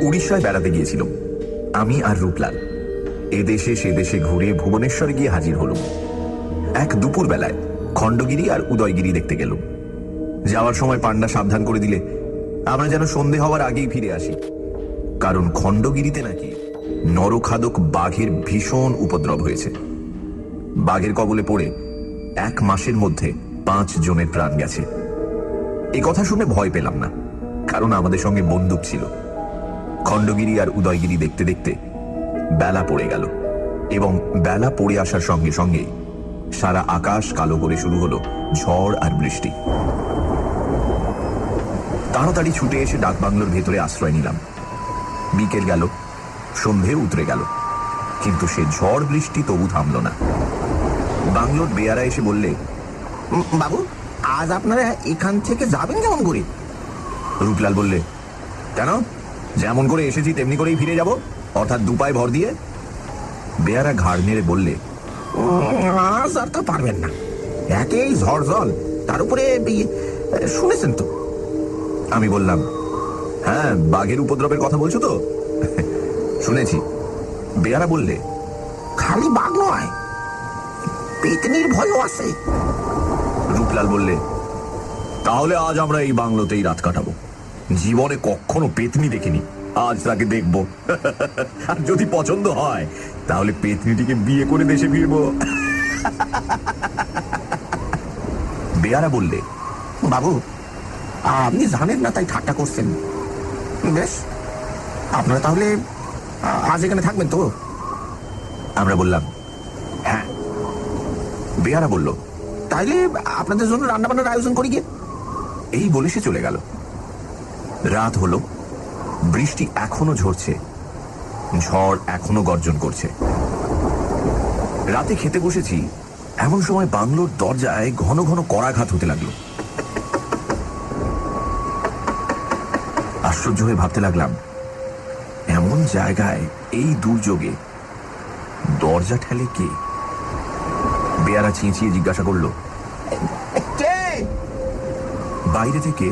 উড়িষ্যায় বেড়াতে গিয়েছিলাম আমি আর রূপলাল। এদেশে সে দেশে ঘুরে ভুবনেশ্বরে গিয়ে হাজির হলুম। এক দুপুর বেলায় খণ্ডগিরি আর উদয়গিরি দেখতে গেলুম। যাওয়ার সময় পান্ডা সাবধান করে দিলে আমরা যেন সন্ধে হওয়ার আগেই ফিরে আসি, কারণ খণ্ডগিরিতে নাকি নরখাদক বাঘের ভীষণ উপদ্রব হয়েছে। বাঘের কবলে পড়ে 1 মাসের মধ্যে 5 জনের প্রাণ গেছে। এই কথা শুনে ভয় পেলাম না, কারণ আমাদের সঙ্গে বন্দুক ছিল। খণ্ডগিরি আর উদয়গিরি দেখতে দেখতে বেলা পড়ে গেল, এবং বেলা পড়ে আসার সঙ্গে সঙ্গে সারা আকাশ কালো করে শুরু হলো ঝড় আর বৃষ্টি। তাড়াতাড়ি ছুটে এসে ডাকবাংলোর ভেতরে আশ্রয় নিলাম। বিকেল গেল, সন্ধে উতরে গেল, কিন্তু সে ঝড় বৃষ্টি তবু থামল না। বাংলোর বেয়ারা এসে বললে, বাবু, আজ আপনারা এখান থেকে যাবেন কেমন করে? রূপলাল বললে, কেন, যেমন করে এসেছি তেমনি করেই ফিরে যাব, অর্থাৎ 2 পায়ে ভর দিয়ে। বেয়ারা ঘাড় নেড়ে বললে, আজ আর তা পারবেন না, একেই ঝড় জল, তার উপরে শুনেছেন তো। আমি বললাম, হ্যাঁ, বাঘের উপদ্রবের কথা বলছো তো? শুনেছি। বেয়ারা বললে, খালি বাঘ নয়, পেতনির ভয়ও আছে। রূপলাল বললে, তাহলে আজ আমরা এই বাংলোতেই রাত কাটাবো। জীবনে কখনো পেতনি দেখিনি, আজ তাকে দেখবো। আর যদি পছন্দ হয় তাহলে পেতনিটিকে বিয়ে করে দেশে ফিরবো। বেয়ারা বললে, বাবু, আপনি জানেন না তাই ঠাট্টা করছেন। বেশ, আপনারা তাহলে আজ এখানে থাকবেন তো? আমরা বললাম, হ্যাঁ। বেয়ারা বলল, তাইলে আপনাদের জন্য রান্না বান্নার আয়োজন করি গিয়ে। এই বলে সে চলে গেল। রাত হলো, বৃষ্টি এখনো ঝরছে, ঝড় এখনো গর্জন করছে। রাতে খেতে বসেছি, এমন সময় বাংলোর দরজায় ঘন ঘন করাঘাত হতে লাগলো। আশ্চর্য হয়ে ভাবতে লাগলাম, এমন জায়গায় এই দুর্যোগে দরজা ঠেলে কে? বেয়ারা চেঁচিয়ে জিজ্ঞাসা করলো, কে? বাইরে থেকে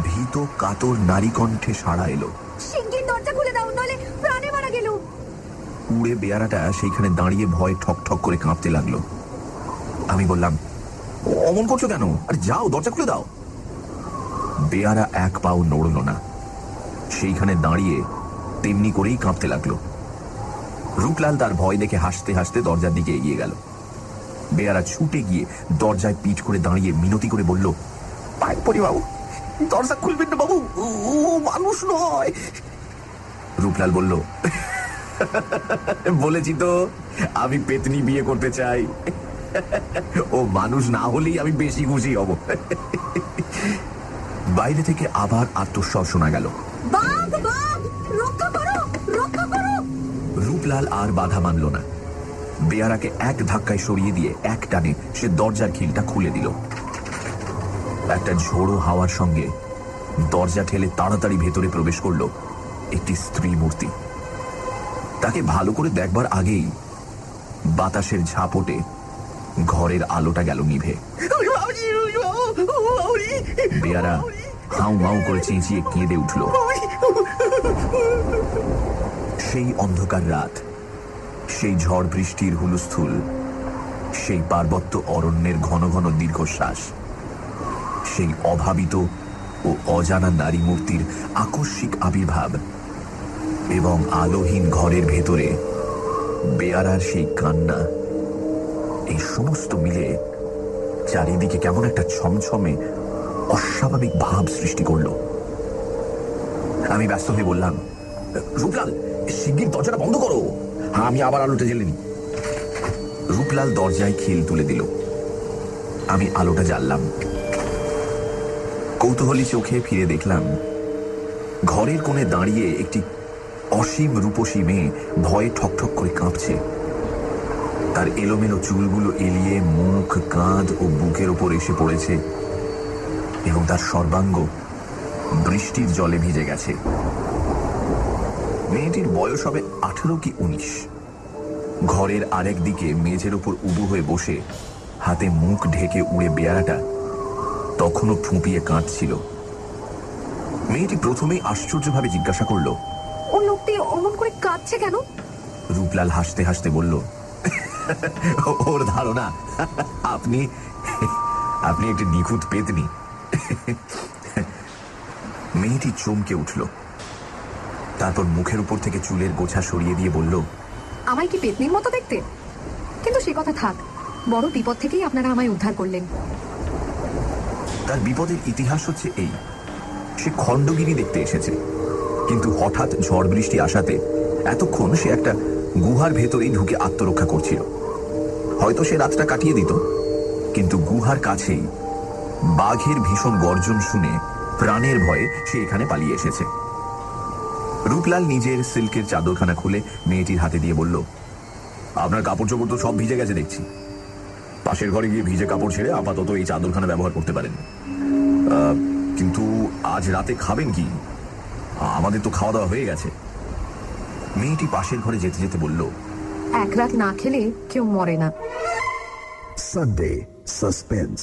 ভীত কাতর নারী কণ্ঠে সাড়া এলো, শিগগির দরজা খুলে দাও, নইলে প্রাণে মারা গেল। উড়ে বেয়ারাটা সেইখানে দাঁড়িয়ে ভয় ঠক ঠক করে কাঁপতে লাগলো। আমি বললাম, অমন করছো কেন? আর যাও, দরজা খুলে দাও। বেয়ারা 1 পাও নড়ল না, সেইখানে দাঁড়িয়ে তেমনি করেই কাঁপতে লাগলো। রূপলাল তার ভয় দেখে হাসতে হাসতে দরজার দিকে এগিয়ে গেল। বেয়ারা ছুটে গিয়ে দরজায় পিঠ করে দাঁড়িয়ে মিনতি করে বলল, পায়ে পড়ি বাবু, দরজা খুলবেন না বাবু, ও মানুষ নয়। রূপলাল বলল, বলেছি তো আমি পেতনি বিয়ে করতে চাই, ও মানুষ না হলেই আমি বেশি খুশি হব। বাইরে থেকে আবার আর্তস্বর শোনা গেল, বাঘ, বাঘ, রক্ষা করো, রক্ষা করো। রূপলাল আর বাধা মানল না। বেয়ারাকে 1 ধাক্কায় সরিয়ে দিয়ে 1 টানে সে দরজার খিলটা খুলে দিল। একটা ঝোড়ো হাওয়ার সঙ্গে দরজা ঠেলে তাড়াতাড়ি ভেতরে প্রবেশ করলো একটি স্ত্রী মূর্তি। তাকে ভালো করে দেখবার আগেই বাতাসের ঝাপটে ঘরের আলোটা গেল নিভে। বেয়ারা হাউ মাউ করে চেঁচিয়ে কেঁদে উঠল। সেই অন্ধকার রাত, সেই ঝড় বৃষ্টির হুলস্থুল, সেই পার্বত্য অরণ্যের ঘন ঘন দীর্ঘশ্বাস, সেই অভাবিত ও অজানা নারী মূর্তির আকস্মিক আবির্ভাব, এবং আলোহীন ঘরের ভেতরে বেয়ারার সেই কান্না, এই সমস্ত মিলে চারিদিকে কেমন একটা ছমছমে অস্বাভাবিক ভাব সৃষ্টি করল। আমি ব্যস্ত হয়ে বললাম, রূপলাল, শিগগির দরজাটা বন্ধ করো, আমি আবার আলোটা জ্বেলে নি। রূপলাল দরজায় খিল তুলে দিল। আমি আলোটা জ্বাললাম। কৌতূহলী চোখে ফিরে দেখলাম, ঘরের কোণে দাঁড়িয়ে একটি অসীম রূপসী মেয়ে ভয়ে ঠকঠক করে কাঁপছে। তার এলোমেলো চুলগুলো এলিয়ে মুখ, কাঁধ ও বুকের ওপর এসে পড়েছে, এবং তার সর্বাঙ্গ বৃষ্টির জলে ভিজে গেছে। মেয়েটির বয়স হবে 18 কি 19। ঘরের আরেক দিকে মেঝের ওপর উবু হয়ে বসে হাতে মুখ ঢেকে উড়ে বেয়ারাটা তখনও ফুঁপিয়ে কাঁদছিল। মেয়েটি প্রথমেই আশ্চর্যভাবে জিজ্ঞাসা করল, অমন করে কাঁদছে কেন? রূপলাল হাসতে হাসতে বলল, ওর ধারণা আপনি আপনি একটি নিখুঁত পেতনি। মেয়েটি চমকে উঠল, তারপর মুখের উপর থেকে চুলের গোছা সরিয়ে দিয়ে বলল, আমায় কি পেতনির মতো দেখতে? কিন্তু সে কথা থাক, বড় বিপদ থেকেই আপনারা আমায় উদ্ধার করলেন। তার বিপদের ইতিহাস হচ্ছে এই, সে খণ্ডগিরি দেখতে এসেছে, কিন্তু হঠাৎ ঝড় বৃষ্টি আসাতে এতক্ষণ সে একটা গুহার ভেতরেই ঢুকে আত্মরক্ষা করছিল। হয়তো সে রাতটা কাটিয়ে দিত, কিন্তু গুহার কাছেই বাঘের ভীষণ গর্জন শুনে প্রাণের ভয়ে সে এখানে পালিয়ে এসেছে। রূপলাল নিজের সিল্কের চাদরখানা খুলে মেয়েটির হাতে দিয়ে বলল, আপনার কাপড় চোপড় তো সব ভিজে গেছে দেখছি। পাশের ঘরে গিয়ে ভিজে কাপড় ছেড়ে আপাতত এই চাদরখানা ব্যবহার করতে পারেন। কিন্তু আজ রাতে খাবেন কি? আমাদের তো খাওয়া দাওয়া হয়ে গেছে। মেয়েটি পাশের ঘরে যেতে যেতে বলল, এক রাত না খেলে কেউ মরে না। সানডে সাসপেন্স,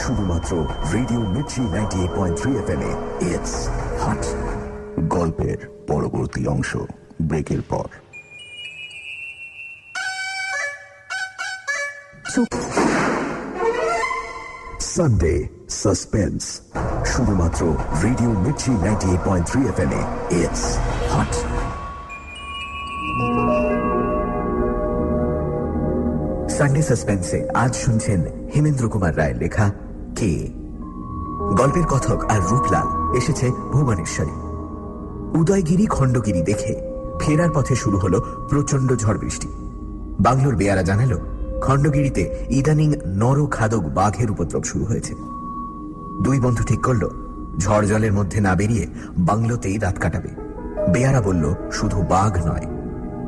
শুধুমাত্র রেডিও মির্চি 98.3 FM এ। It's hot. গল্পের পরবর্তী অংশ ব্রেকের পর। সানডে সাসপেন্স, শুধুমাত্র রেডিও মির্চি 98.3 FM এ। It's hot. সানডে সাসপেন্সে আজ শুনছেন হেমেন্দ্র কুমার রায়ের লেখা কে। গল্পের কথক আর রূপলাল এসেছে ভুবনেশ্বরে। উদয়গিরি খণ্ডগিরি দেখে ফেরার পথে শুরু হলো প্রচন্ড ঝড় বৃষ্টি। বাংলোর বেয়ারা জানালো, খণ্ডগিরিতে ইদানিং নরখাদক বাঘের উপদ্রব শুরু হয়েছে। দুই বন্ধু ঠিক করলো ঝড় জলের মধ্যে না বেরিয়ে বাংলোতেই রাত কাটাবে। বেয়ারা বলল, শুধু বাঘ নয়,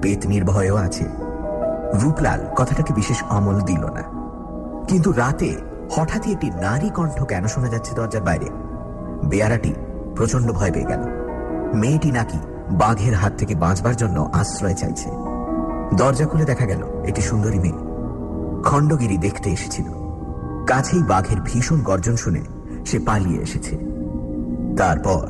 পেতনির ভয়ও আছে। রূপলাল কথাটাকে বিশেষ আমল দিল না, কিন্তু রাতে হঠাৎই একটি নারী কণ্ঠ কেন শোনা যাচ্ছে দরজার বাইরে। বেয়ারাটি প্রচন্ড ভয় পেয়ে গেল। মেয়েটি নাকি বাঘের হাত থেকে বাঁচবার জন্য আশ্রয় চাইছে। দরজা খুলে দেখা গেল একটি সুন্দরী মেয়ে খণ্ডগিরি দেখতে এসেছিল। কাছেই বাঘের ভীষণ গর্জন শুনে সে পালিয়ে এসেছে। তারপর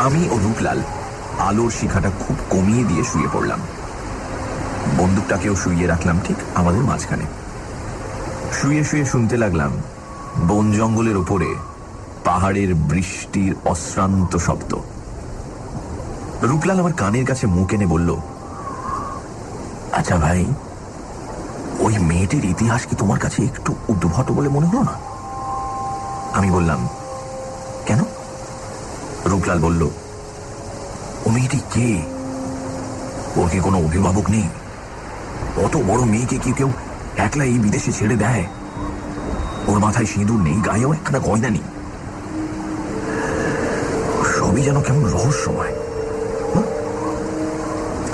আমি ও রূপলাল আলোর শিখাটা খুব কমিয়ে দিয়ে শুয়ে পড়লাম। বন্দুকটাকেও শুইয়ে রাখলাম ঠিক আমাদের মাঝখানে। শুয়ে শুয়ে শুনতে লাগলাম বন জঙ্গলের ওপরে পাহাড়ের বৃষ্টির অশ্রান্ত শব্দ। রূপলাল আমার কানের কাছে মুখ এনে বলল, আচ্ছা ভাই, ওই মেয়েটির ইতিহাস কি তোমার কাছে একটু উদ্ভট বলে মনে হলো না? আমি বললাম, কেন? রূপলাল বলল, ও মেয়েটি কে? ওর কি কোনো অভিভাবক নেই? অত বড় মেয়েকে কি কেউ একলা এই বিদেশে ছেড়ে দেয়? ওর মাথায় সিঁদুর নেই, গায়েও একখানা গয়না নেই। সবই যেন কেমন রহস্যময়।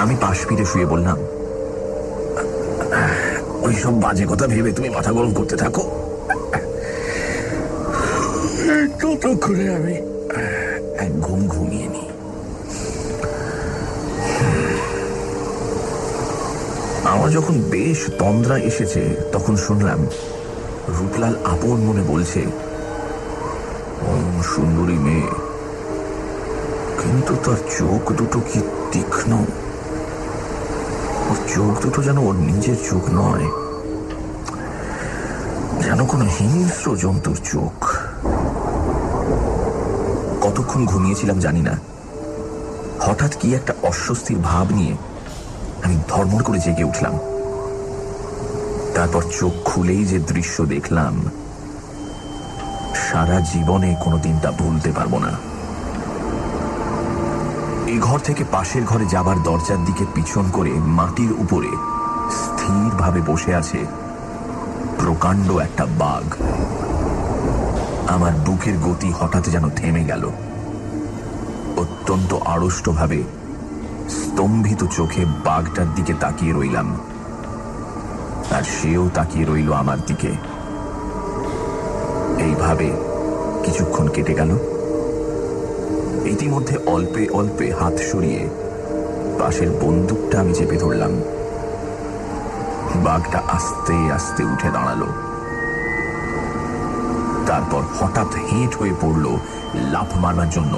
আমি পাশ ফিরে শুয়ে বললাম, ওইসব বাজে কথা ভেবে তুমি মাথা গরম করতে থাকো। ততক্ষণে আমি এক ঘুম ঘুমিয়ে নি। আমার যখন বেশ তন্দ্রা এসেছে তখন শুনলাম রূপলাল আপন মনে বলছে, সুন্দরী মেয়ে, কিন্তু তার চোখ দুটো কি তীক্ষ্ণ। ওর চোখ দুটো যেন ওর নিজের চোখ নয়, যেন কোনো হিংস্র জন্তুর চোখ। কতক্ষণ ঘুমিয়েছিলাম জানি না। হঠাৎ কি একটা অস্বস্তির ভাব নিয়ে আমি ধর্মর করে জেগে উঠলাম। তারপর চোখ খুলেই যে দৃশ্য দেখলাম, সারা জীবনে কোনোদিন তা ভুলতে পারবো না। এই ঘর থেকে পাশের ঘরে যাবার দরজার দিকে পিছন করে মাটির উপরে স্থিরভাবে বসে আছে প্রকাণ্ড একটা বাঘ। আমার বুকের গতি হঠাৎ যেন থেমে গেল। অত্যন্ত আড়ষ্টভাবে স্তম্ভিত চোখে বাঘটার দিকে তাকিয়ে রইলাম, আর সেও তাকিয়ে রইল আমার দিকে। এইভাবে কিছুক্ষণ কেটে গেল। ইতিমধ্যে অল্পে অল্পে হাত সরিয়ে পাশের বন্দুকটা আমি চেপে ধরলাম। বাঘটা আস্তে আস্তে উঠে দাঁড়ালো। তারপর হঠাৎ হেঁট হয়ে পড়লো লাফ মারবার জন্য।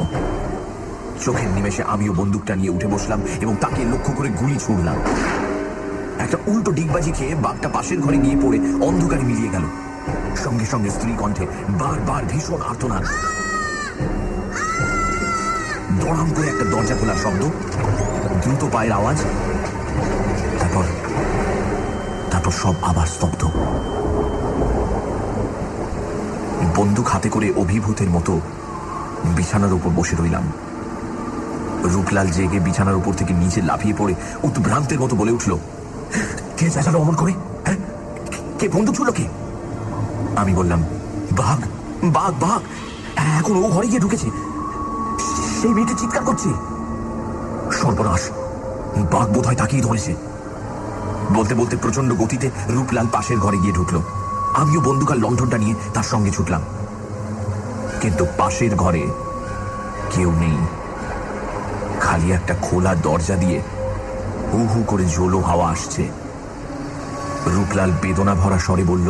চোখের নিমেষে আমিও বন্দুকটা নিয়ে উঠে বসলাম এবং তাকে লক্ষ্য করে গুলি ছুড়লাম। একটা উল্টো ডিগবাজি খেয়ে বাঘটা পাশের ঘরে গিয়ে পড়ে অন্ধকারে মিলিয়ে গেল। সঙ্গে সঙ্গে স্ত্রী কণ্ঠে বারবার ভীষণ আর্তনাদ। দড়াম করে একটা দরজা খোলার শব্দ, দ্রুত পায়ের আওয়াজ, তারপর সব আবার স্তব্ধ। বন্দুক হাতে করে অভিভূতের মতো বিছানার উপর বসে রইলাম। রূপলাল জেগে বিছানার উপর থেকে নিচে লাফিয়ে পড়ে উদ্ভ্রান্তের মতো বলে উঠল, কে চেঁচালো অমন করে? হ্যাঁ, কে বন্দুক ছুড়ল কে? আমি বললাম, বাঘ বাঘ বাঘ, এখন ও ঘরে গিয়ে ঢুকেছে, সেই মেয়েটি চিৎকার করছে। সর্বনাশ, বাঘ বোধ হয় তাকিয়ে ধরেছে। বলতে বলতে প্রচন্ড গতিতে রূপলাল পাশের ঘরে গিয়ে ঢুকলো। আমিও বন্দুক আর লণ্ঠনটা নিয়ে তার সঙ্গে ছুটলাম। কিন্তু পাশের ঘরে কেউ নেই। খালি একটা খোলা দরজা দিয়ে হু হু করে জোলো হাওয়া আসছে। রূপলাল বেদনা ভরা স্বরে বলল,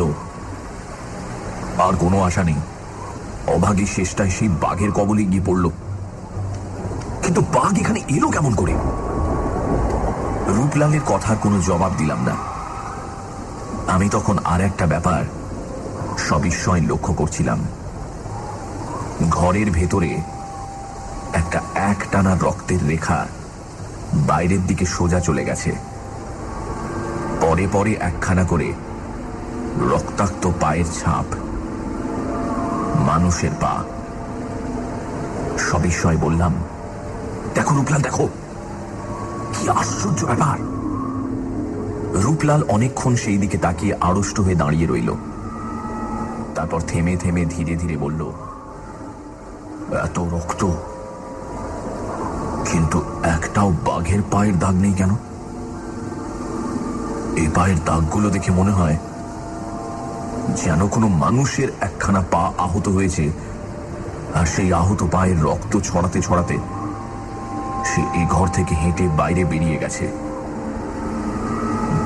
আর কোনো আশা নেই, অভাগী শেষটায় সেই বাঘের কবলে গিয়ে পড়ল। কিন্তু বাঘ এখানে এলো কেমন করে? রূপলালের কথার কোনো জবাব দিলাম না। আমি তখন আর একটা ব্যাপার সবিস্ময় লক্ষ্য করছিলাম। ঘরের ভেতরে একটা একটানা রক্তের রেখা বাইরের দিকে সোজা চলে গেছে। পরে পরে একখানা করে রক্তাক্ত পায়ের ছাপ, মানুষের পা। সবিস্ময় বললাম, দেখো রূপলাল, দেখো, কি আশ্চর্য ব্যাপার। রূপলাল অনেকক্ষণ সেই দিকে তাকিয়ে আড়ষ্ট হয়ে দাঁড়িয়ে রইল। তারপর থেমে থেমে ধীরে ধীরে বলল, এত রক্ত, কিন্তু একটাও বাঘের পায়ের দাগ নেই কেন? এই পায়ের দাগগুলো দেখে মনে হয় যেন কোনো মানুষের একখানা পা আহত হয়েছে, আর সেই আহত পায়ের রক্ত ছড়াতে ছড়াতে সে এই ঘর থেকে হেঁটে বাইরে বেরিয়ে গেছে।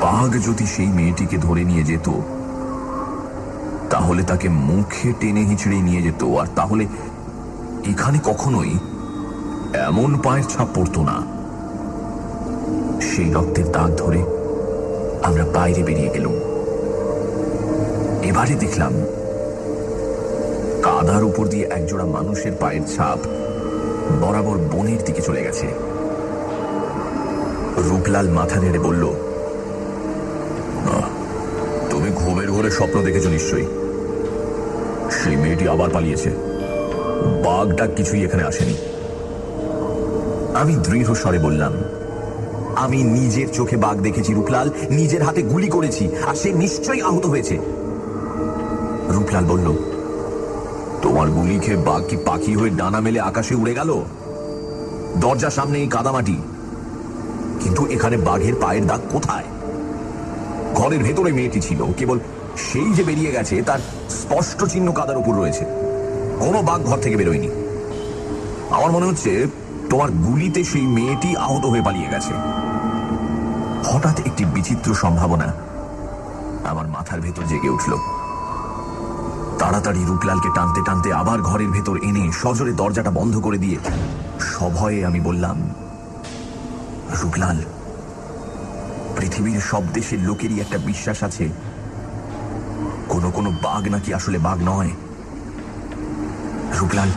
বাঘ যদি সেই মেয়েটিকে ধরে নিয়ে যেত, তাহলে তাকে মুখে টেনে হিঁচড়ে নিয়ে যেত, আর তাহলে এখানে কখনোই এমন পায়ের ছাপ পড়তো না। সেই রক্তের দাগ ধরে আমরা বাইরে বেরিয়ে গেলাম। এবারে দেখলাম কাদার উপর দিয়ে একজোড়া মানুষের পায়ের ছাপ বরাবর বনের দিকে চলে গেছে। রূপলাল মাথা নেড়ে বলল, তুমি ঘুমের ঘরে স্বপ্ন দেখেছ নিশ্চয়ই। সেই মেয়েটি আবার পালিয়েছে, বাঘটা কিছুই এখানে আসেনি। আমি দৃঢ় স্বরে বললাম, আমি নিজের চোখে বাঘ দেখেছি রূপলাল, নিজের হাতে গুলি করেছি, আর সে নিশ্চয়ই আহত হয়েছে। রূপলাল বলল, তোমার গুলি খেয়ে বাঘ কি পাখি হয়ে ডানা মেলে আকাশে উড়ে গেল? দরজার সামনে এই কাদামাটি, কিন্তু এখানে বাঘের পায়ের দাগ কোথায়? ঘরের ভেতরে মেয়েটি ছিল, কেবল সেই যে বেরিয়ে গেছে তার স্পষ্ট চিহ্ন কাদার উপর রয়েছে। কোনো বাঘ ঘর থেকে বেরোয়নি। আমার মনে হচ্ছে তোমার গুলিতে সেই মেয়েটি আহত হয়ে পালিয়ে গেছে। হঠাৎ একটি বিচিত্র সম্ভাবনা আমার মাথার ভেতর জেগে উঠল। তাড়াতাড়ি রূপলালকে টানতে টানতে আবার ঘরের ভেতর এনে সজোরে দরজাটা বন্ধ করে দিয়ে সভয়ে আমি বললাম, রূপলাল, পৃথিবীর সব দেশের লোকেরই একটা বিশ্বাস আছে কোনো কোনো বাঘ নাকি আসলে বাঘ নয়। রূপলাল,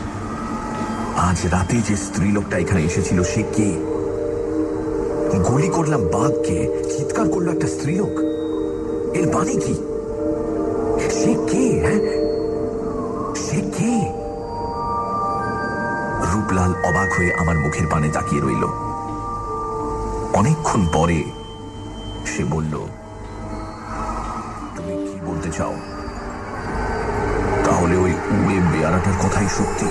আজ রাতে যে স্ত্রীলোকটা এখানে এসেছিল সে কে? গুলি করলাম বাঘকে, চিৎকার করলো একটা স্ত্রীলোক, এর মানে কি? সে কে? হ্যাঁ, সে কে? রূপলাল অবাক হয়ে আমার মুখের পানে তাকিয়ে রইল। অনেকক্ষণ পরে সে বলল, তুমি কি বলতে চাও? তাহলে ওই উড়ে বেয়ারাটার কথাই সত্যি?